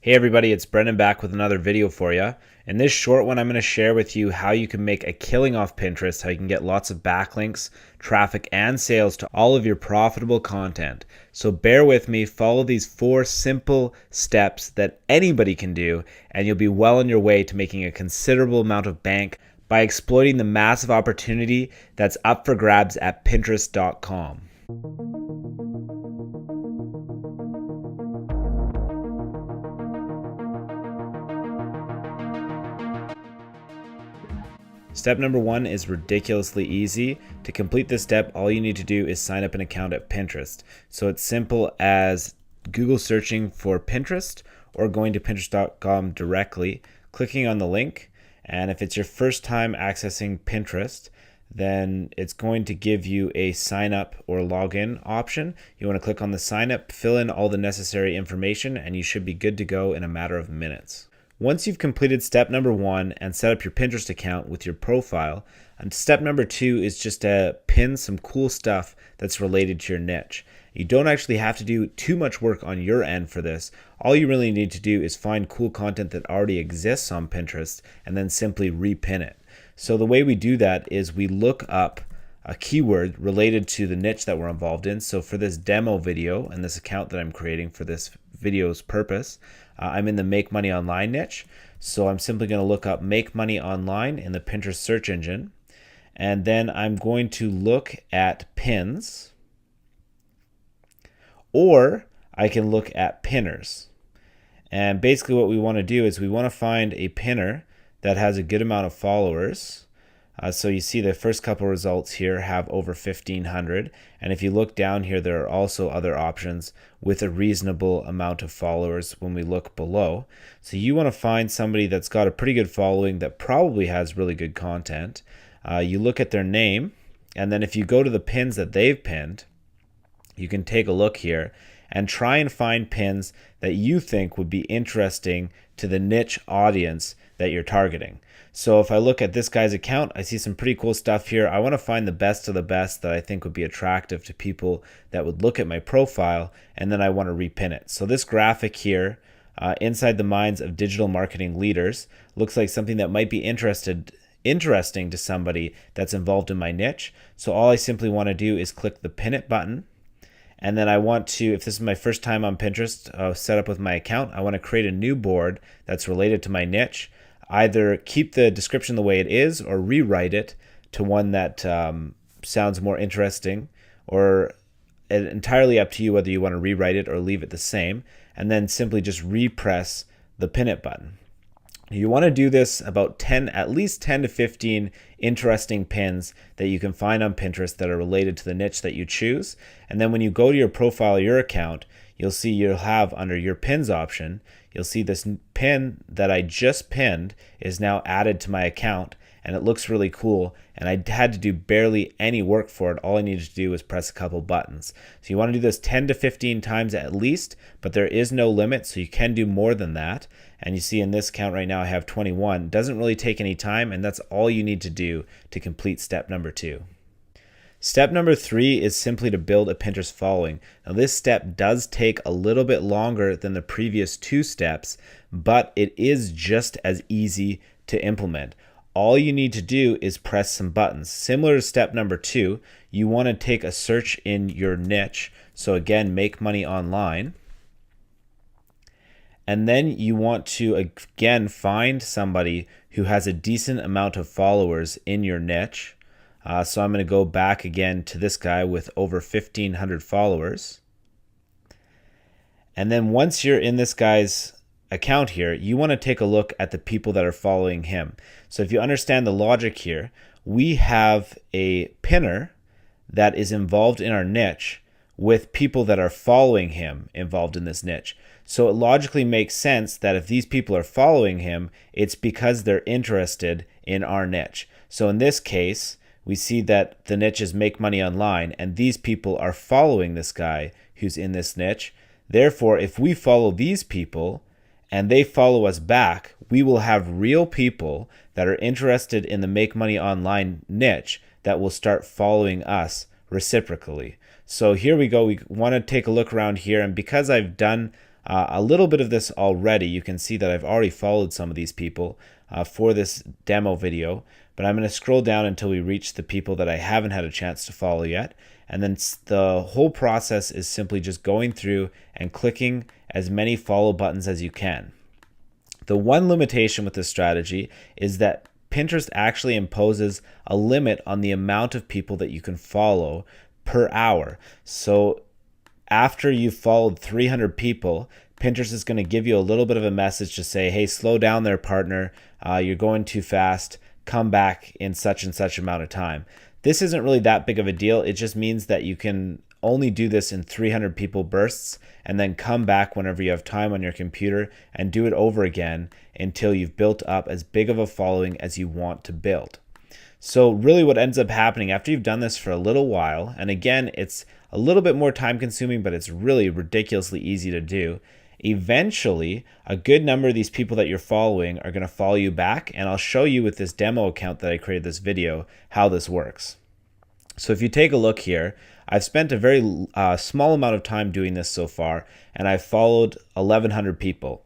Hey everybody, it's Brendan back with another video for you. In this short one, I'm going to share with you how you can make a killing off Pinterest, how you can get lots of backlinks, traffic, and sales to all of your profitable content. So bear with me, follow these 4 simple steps that anybody can do, and you'll be well on your way to making a considerable amount of bank by exploiting the massive opportunity that's up for grabs at Pinterest.com. Step number 1 is ridiculously easy. To complete this step, all you need to do is sign up an account at Pinterest. So it's simple as Google searching for Pinterest or going to Pinterest.com directly, clicking on the link, and if it's your first time accessing Pinterest, then it's going to give you a sign up or login option. You want to click on the sign up, fill in all the necessary information, and you should be good to go in a matter of minutes. Once you've completed step number 1 and set up your Pinterest account with your profile, and step number 2 is just to pin some cool stuff that's related to your niche. You don't actually have to do too much work on your end for this. All you really need to do is find cool content that already exists on Pinterest and then simply repin it. So the way we do that is we look up a keyword related to the niche that we're involved in. So for this demo video and this account that I'm creating for this video's purpose, I'm in the Make Money Online niche. So I'm simply going to look up Make Money Online in the Pinterest search engine. And then I'm going to look at pins, or I can look at pinners. And basically what we want to do is we want to find a pinner that has a good amount of followers. So you see the first couple results here have over 1,500, and if you look down here, there are also other options with a reasonable amount of followers when we look below. So you want to find somebody that's got a pretty good following that probably has really good content. You look at their name, and then if you go to the pins that they've pinned, you can take a look here and try and find pins that you think would be interesting to the niche audience that you're targeting. So if I look at this guy's account, I see some pretty cool stuff here. I want to find the best of the best that I think would be attractive to people that would look at my profile, and then I want to repin it. So this graphic here, inside the minds of digital marketing leaders, looks like something that might be interesting to somebody that's involved in my niche. So all I simply want to do is click the pin it button. And then I want to, if this is my first time on Pinterest, set up with my account, I want to create a new board that's related to my niche. Either keep the description the way it is or rewrite it to one that sounds more interesting, or entirely up to you whether you want to rewrite it or leave it the same, and then simply just repress the pin it button. You want to do this about at least 10 to 15 interesting pins that you can find on Pinterest that are related to the niche that you choose. And then when you go to your profile, your account, you'll see you'll have under your pins option, you'll see this pin that I just pinned is now added to my account, and it looks really cool, and I had to do barely any work for it. All I needed to do was press a couple buttons. So you want to do this 10 to 15 times at least, but there is no limit, so you can do more than that. And you see in this count right now I have 21. It doesn't really take any time, and that's all you need to do to complete step number 2. Step number 3 is simply to build a Pinterest following. Now this step does take a little bit longer than the previous 2 steps, but it is just as easy to implement. All you need to do is press some buttons. Similar to step number 2, you want to take a search in your niche. So again, Make Money Online. And then you want to again find somebody who has a decent amount of followers in your niche. So I'm going to go back again to this guy with over 1,500 followers. And then once you're in this guy's account here, you want to take a look at the people that are following him. So if you understand the logic here, we have a pinner that is involved in our niche with people that are following him involved in this niche. So it logically makes sense that if these people are following him, it's because they're interested in our niche. So in this case, we see that the niche is Make Money Online, and these people are following this guy who's in this niche. Therefore, if we follow these people and they follow us back, we will have real people that are interested in the Make Money Online niche that will start following us reciprocally. So here we go. We want to take a look around here, and because I've done a little bit of this already. You can see that I've already followed some of these people for this demo video, but I'm going to scroll down until we reach the people that I haven't had a chance to follow yet. And then the whole process is simply just going through and clicking as many follow buttons as you can. The one limitation with this strategy is that Pinterest actually imposes a limit on the amount of people that you can follow per hour. So after you've followed 300 people, Pinterest is going to give you a little bit of a message to say, hey, slow down there, partner. You're going too fast. Come back in such and such amount of time. This isn't really that big of a deal. It just means that you can only do this in 300 people bursts and then come back whenever you have time on your computer and do it over again until you've built up as big of a following as you want to build. So really what ends up happening after you've done this for a little while, and again, it's a little bit more time consuming, but it's really ridiculously easy to do. Eventually, a good number of these people that you're following are going to follow you back, and I'll show you with this demo account that I created this video how this works. So if you take a look here, I've spent a very small amount of time doing this so far, and I've followed 1,100 people.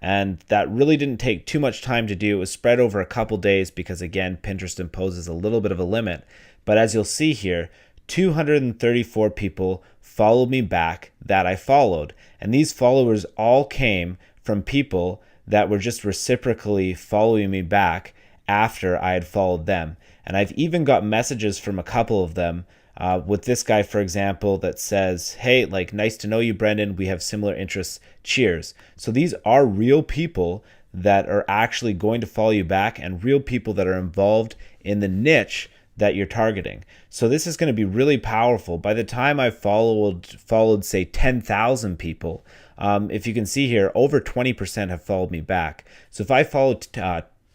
And that really didn't take too much time to do. It was spread over a couple days because, again, Pinterest imposes a little bit of a limit. But as you'll see here, 234 people followed me back that I followed. And these followers all came from people that were just reciprocally following me back after I had followed them. And I've even got messages from a couple of them with this guy, for example, that says, hey, like, nice to know you, Brendan. We have similar interests. Cheers. So these are real people that are actually going to follow you back and real people that are involved in the niche that you're targeting. So this is going to be really powerful. By the time I followed say 10,000 people, if you can see here, over 20% have followed me back. So if I followed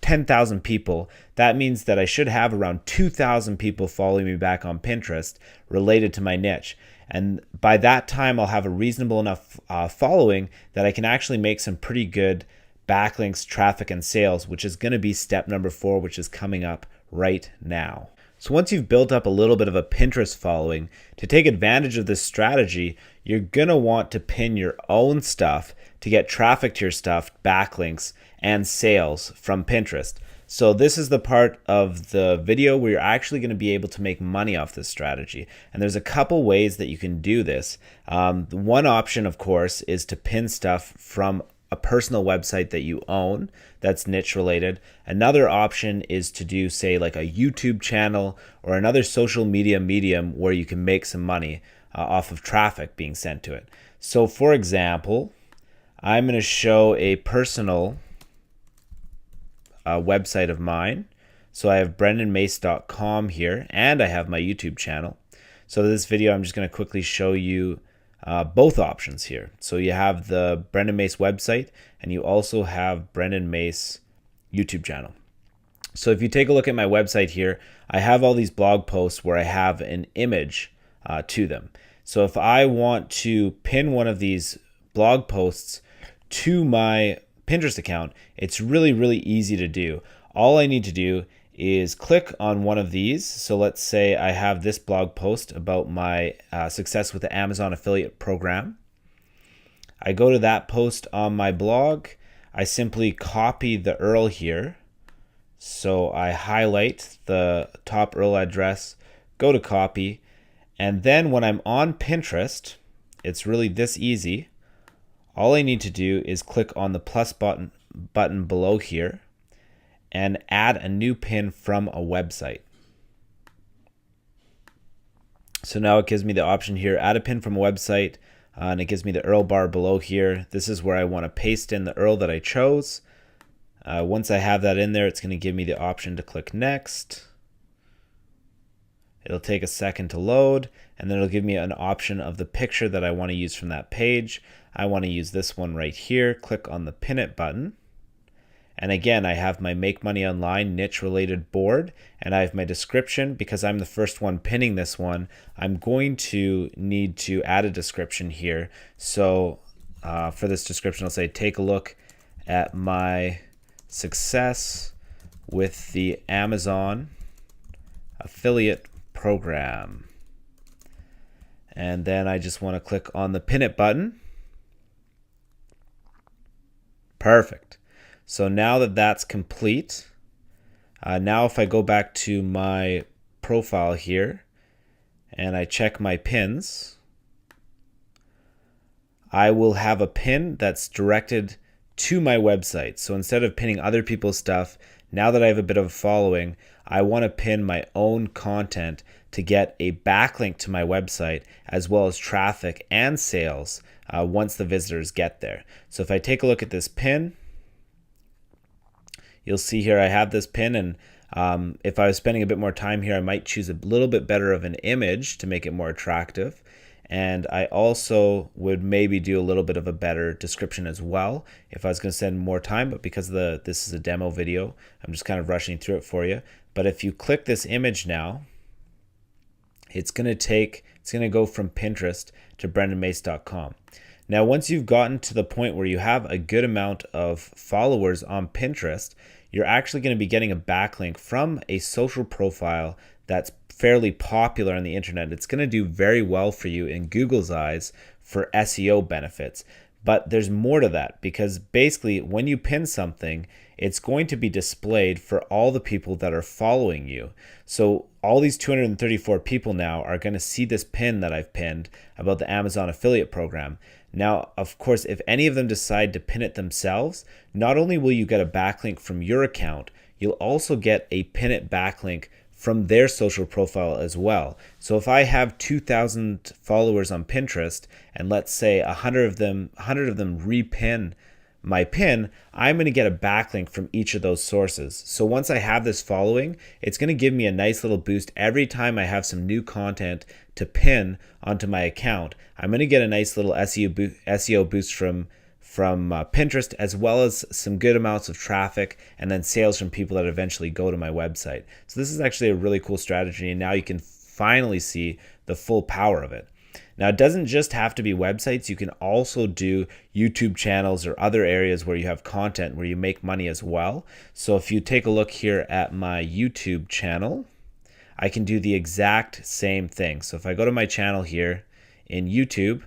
10,000 people, that means that I should have around 2,000 people following me back on Pinterest related to my niche. And by that time, I'll have a reasonable enough following that I can actually make some pretty good backlinks, traffic, and sales, which is going to be step number 4, which is coming up right now. So once you've built up a little bit of a Pinterest following, to take advantage of this strategy, you're going to want to pin your own stuff to get traffic to your stuff, backlinks, and sales from Pinterest. So this is the part of the video where you're actually going to be able to make money off this strategy. And there's a couple ways that you can do this. One option, of course, is to pin stuff from a personal website that you own that's niche related. Another option is to do, say, like a YouTube channel or another social media medium where you can make some money off of traffic being sent to it. So for example, I'm going to show a personal website of mine. So I have brendanmace.com here, and I have my YouTube channel. So this video, I'm just going to quickly show you both options here. So you have the Brendan Mace website, and you also have Brendan Mace YouTube channel. So if you take a look at my website here, I have all these blog posts where I have an image to them. So if I want to pin one of these blog posts to my Pinterest account, it's really, really easy to do. All I need to do is click on one of these. So let's say I have this blog post about my success with the Amazon affiliate program. I go to that post on my blog. I simply copy the URL here. So I highlight the top URL address, go to copy, and then when I'm on Pinterest, it's really this easy. All I need to do is click on the plus button below here and add a new pin from a website. So now it gives me the option here, add a pin from a website, and it gives me the URL bar below here. This is where I want to paste in the URL that I chose. Once I have that in there, it's going to give me the option to click next. It'll take a second to load, and then it'll give me an option of the picture that I want to use from that page. I want to use this one right here. Click on the pin it button. And again, I have my Make Money Online niche related board, and I have my description. Because I'm the first one pinning this one, I'm going to need to add a description here. So for this description, I'll say, take a look at my success with the Amazon affiliate program. And then I just want to click on the pin it button. Perfect. So now that that's complete, now if I go back to my profile here and I check my pins, I will have a pin that's directed to my website. So instead of pinning other people's stuff, now that I have a bit of a following, I want to pin my own content to get a backlink to my website, as well as traffic and sales once the visitors get there. So if I take a look at this pin, you'll see here I have this pin, and if I was spending a bit more time here, I might choose a little bit better of an image to make it more attractive. And I also would maybe do a little bit of a better description as well if I was going to spend more time, but because this is a demo video, I'm just kind of rushing through it for you. But if you click this image now, it's going to go from Pinterest to brendanmace.com. Now, once you've gotten to the point where you have a good amount of followers on Pinterest, you're actually going to be getting a backlink from a social profile that's fairly popular on the internet. It's going to do very well for you in Google's eyes for SEO benefits. But there's more to that, because basically when you pin something, it's going to be displayed for all the people that are following you. So all these 234 people now are going to see this pin that I've pinned about the Amazon affiliate program. Now, of course, if any of them decide to pin it themselves, not only will you get a backlink from your account, you'll also get a pin it backlink from their social profile as well. So if I have 2,000 followers on Pinterest, and let's say 100 of them repin my pin, I'm going to get a backlink from each of those sources. So once I have this following, it's going to give me a nice little boost every time I have some new content to pin onto my account. I'm going to get a nice little SEO boost from Pinterest, as well as some good amounts of traffic and then sales from people that eventually go to my website. So this is actually a really cool strategy, and now you can finally see the full power of it. Now, it doesn't just have to be websites. You can also do YouTube channels or other areas where you have content where you make money as well. So if you take a look here at my YouTube channel, I can do the exact same thing. So if I go to my channel here in YouTube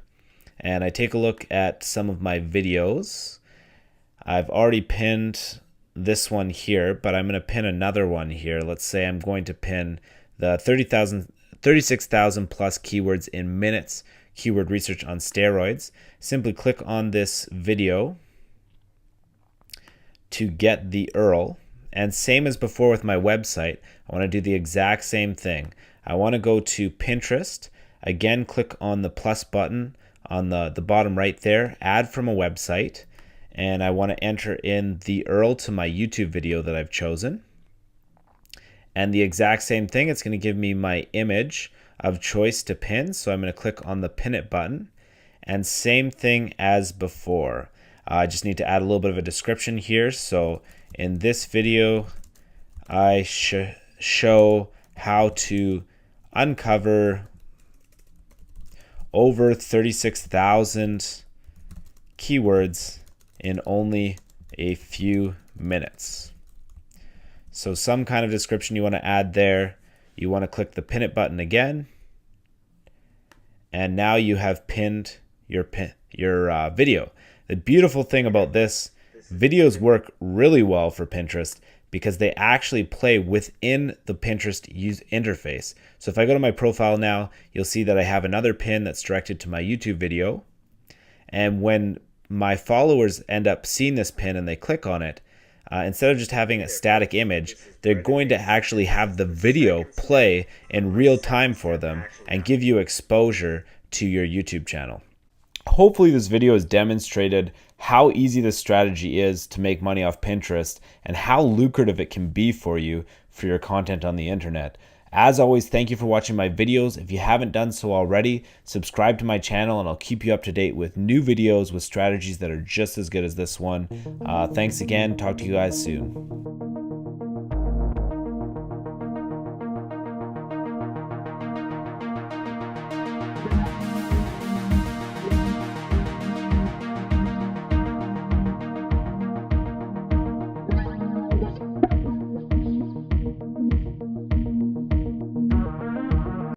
and I take a look at some of my videos, I've already pinned this one here, but I'm going to pin another one here. Let's say I'm going to pin the 36,000 plus keywords in minutes keyword research on steroids. Simply click on this video to get the URL. And same as before with my website, I want to do the exact same thing. I want to go to Pinterest. Again, click on the plus button on the bottom right there, add from a website. And I want to enter in the URL to my YouTube video that I've chosen. And the exact same thing, it's going to give me my image of choice to pin. So I'm going to click on the pin it button, and same thing as before. I just need to add a little bit of a description here. So in this video, I show how to uncover over 36,000 keywords in only a few minutes. So some kind of description you want to add there. You want to click the pin it button again, and now you have pinned your video. The beautiful thing about this, videos work really well for Pinterest because they actually play within the Pinterest interface. So if I go to my profile now, you'll see that I have another pin that's directed to my YouTube video. And when my followers end up seeing this pin and they click on it, instead of just having a static image, they're going to actually have the video play in real time for them and give you exposure to your YouTube channel. Hopefully this video has demonstrated how easy this strategy is to make money off Pinterest and how lucrative it can be for you for your content on the internet. As always, thank you for watching my videos. If you haven't done so already, subscribe to my channel and I'll keep you up to date with new videos with strategies that are just as good as this one. Thanks again. Talk to you guys soon.